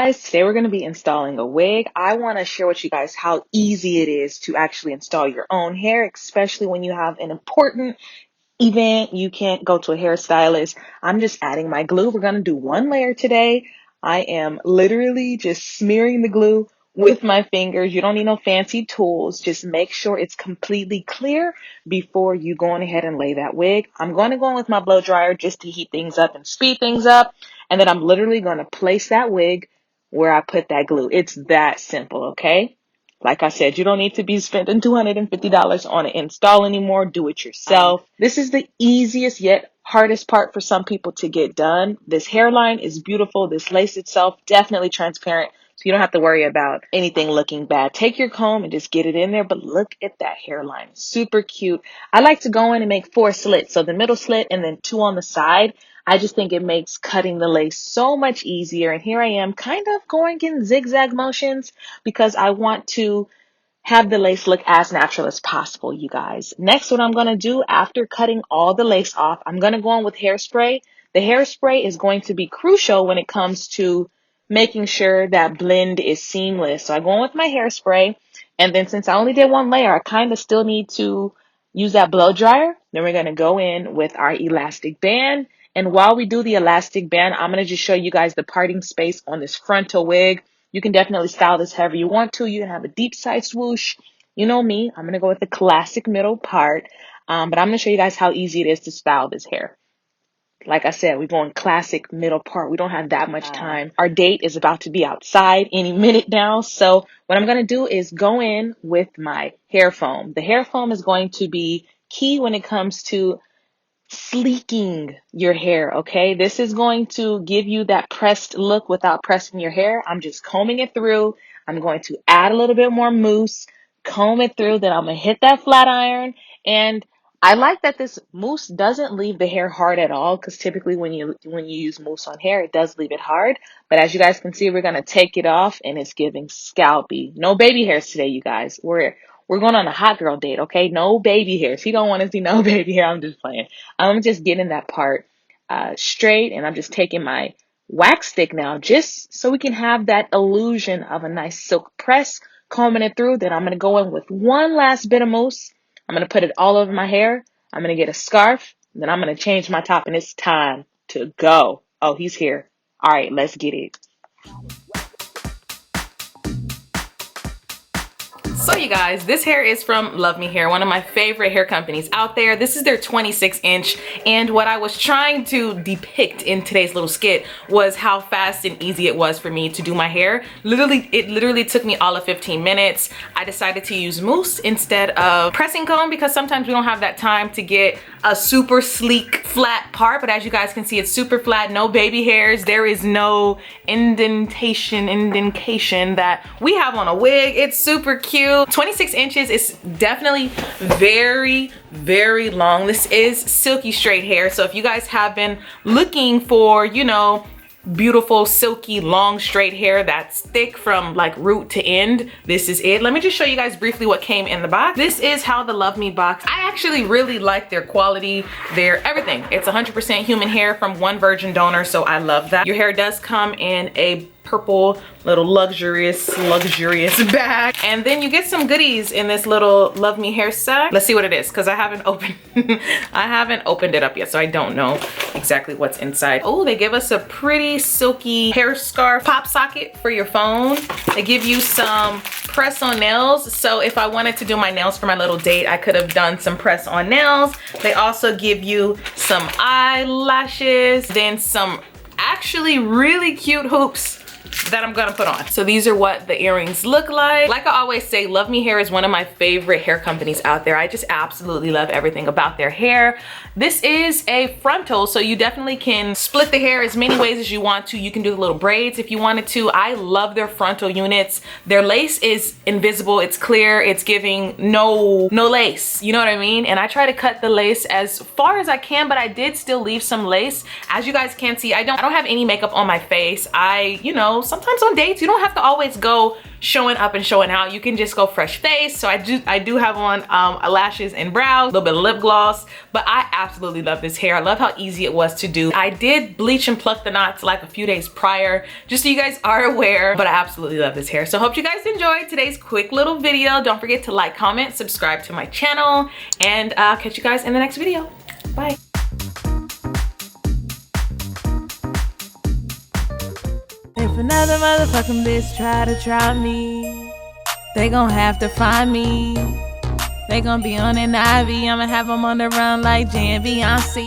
guys, today we're going to be installing a wig. I want to share with you guys how easy it is to actually install your own hair, especially when you have an important event, you can't go to a hairstylist. I'm just adding my glue. We're going to do one layer today. I am literally just smearing the glue with my fingers. You don't need no fancy tools. Just make sure it's completely clear before you go on ahead and lay that wig. I'm going to go in with my blow dryer just to heat things up and speed things up. And then I'm literally going to place that wig where I put that glue. It's that simple, okay? Like I said, you don't need to be spending $250 on an install anymore. Do it yourself. This is the easiest yet hardest part for some people to get done. This hairline is beautiful. This lace itself, definitely transparent. So you don't have to worry about anything looking bad. Take your comb and just get it in there. But look at that hairline. Super cute. I like to go in and make 4 slits. So the middle slit and then 2 on the side. I just think it makes cutting the lace so much easier. And here I am kind of going in zigzag motions because I want to have the lace look as natural as possible, you guys. Next, what I'm going to do after cutting all the lace off, I'm going to go in with hairspray. The hairspray is going to be crucial when it comes to making sure that blend is seamless. So I go in with my hairspray. And then since I only did 1 layer, I kind of still need to use that blow dryer. Then we're going to go in with our elastic band. And while we do the elastic band, I'm going to just show you guys the parting space on this frontal wig. You can definitely style this however you want to. You can have a deep side swoosh. You know me. I'm going to go with the classic middle part. But I'm going to show you guys how easy it is to style this hair. Like I said, we're going classic middle part. We don't have that much time. Our date is about to be outside any minute now. So what I'm going to do is go in with my hair foam. The hair foam is going to be key when it comes to sleeking your hair, okay? This is going to give you that pressed look without pressing your hair. I'm just combing it through. I'm going to add a little bit more mousse, comb it through, then I'm going to hit that flat iron. And I like that this mousse doesn't leave the hair hard at all, because typically when you use mousse on hair, it does leave it hard. But as you guys can see, we're going to take it off and it's giving scalpy. No baby hairs today, you guys. We're going on a hot girl date, okay? No baby hairs. He don't want to see no baby hair. I'm just playing. I'm just getting that part straight, and I'm just taking my wax stick now just so we can have that illusion of a nice silk press, combing it through. Then I'm going to go in with 1 last bit of mousse. I'm going to put it all over my hair. I'm going to get a scarf. Then I'm going to change my top, and it's time to go. Oh, he's here. All right, let's get it. So you guys, this hair is from Luvmehair, one of my favorite hair companies out there. This is their 26-inch, and what I was trying to depict in today's little skit was how fast and easy it was for me to do my hair. It literally took me all of 15 minutes. I decided to use mousse instead of pressing comb because sometimes we don't have that time to get a super sleek flat part, but as you guys can see, it's super flat, no baby hairs. There is no indentation that we have on a wig. It's super cute. 26 inches is definitely very, very long. This is silky straight hair. So if you guys have been looking for, you know, beautiful, silky, long, straight hair that's thick from like root to end, this is it. Let me just show you guys briefly what came in the box. This is how the Love Me box. I actually really like their quality, their everything. It's 100% human hair from one virgin donor, so I love that. Your hair does come in a purple little luxurious bag, and then you get some goodies in this little Luvmehair sack. Let's see what it is, because I haven't opened it up yet, so I don't know exactly what's inside. Oh, they give us a pretty silky hair scarf pop socket for your phone. They give you some press on nails, so if I wanted to do my nails for my little date, I could have done some press on nails. They also give you some eyelashes, then some actually really cute hoops that I'm gonna put on. So these are what the earrings look like. Like I always say, Luvmehair is one of my favorite hair companies out there. I just absolutely love everything about their hair. This is a frontal, so you definitely can split the hair as many ways as you want to. You can do the little braids if you wanted to. I love their frontal units. Their lace is invisible, it's clear, it's giving no lace, you know what I mean? And I try to cut the lace as far as I can, but I did still leave some lace. As you guys can see, I don't have any makeup on my face. You know, sometimes on dates, you don't have to always go showing up and showing out. You can just go fresh face. So I do have on lashes and brows, a little bit of lip gloss, but I absolutely love this hair. I love how easy it was to do. I did bleach and pluck the knots like a few days prior, just so you guys are aware, but I absolutely love this hair. So hope you guys enjoyed today's quick little video. Don't forget to like, comment, subscribe to my channel, and I'll catch you guys in the next video. Bye. If another motherfucking bitch try me, they gon' have to find me. They gon' be on an IV, I'ma have them on the run like jdevinci.